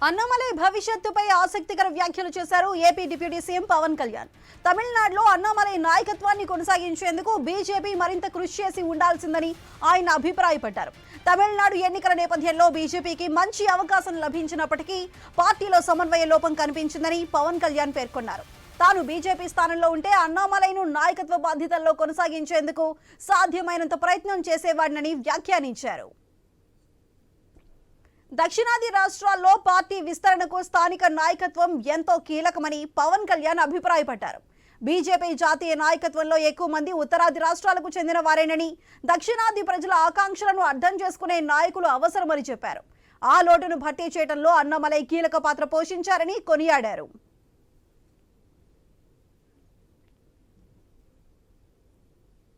అన్నామలై భవిష్యత్తుపై ఆసక్తికర వ్యాఖ్యలు చేశారు AP deputy CM Pawan Kalyan. తమిళనాడులో అన్నామలై నాయకత్వాన్ని కొనసాగించేందుకు బీజేపీ మరింత కృషి చేసి ఉండాల్సిందని ఆయన అభిప్రాయపడ్డారు. తమిళనాడు ఎన్నికల నేపథ్యంలో బీజేపీకి మంచి అవకాశం లభించినప్పటికీ పార్టీలో సమన్వయ లోపం కనిపించిందని పవన్ కళ్యాణ్ పేర్కొన్నారు. తాను బీజేపీ స్థానంలో ఉంటే అన్నామలైను నాయకత్వ బాధ్యతల్లో కొనసాగించేందుకు సాధ్యమైనంత ప్రయత్నం చేసేవాడినని వ్యాఖ్యానించారు. దక్షిణాది రాష్ట్రాల్లో పార్టీ విస్తరణకు స్థానిక నాయకత్వం ఎంతో కీలకమని పవన్ కళ్యాణ్ అభిప్రాయపడ్డారు. బీజేపీ జాతీయ నాయకత్వంలో ఎక్కువ మంది ఉత్తరాది రాష్ట్రాలకు చెందిన వారేనని, దక్షిణాది ప్రజల ఆకాంక్షలను అర్థం చేసుకునే నాయకులు అవసరమని చెప్పారు. ఆ లోటును భర్తీ చేయడంలో అన్నామలై కీలక పాత్ర పోషించారని కొనియాడారు.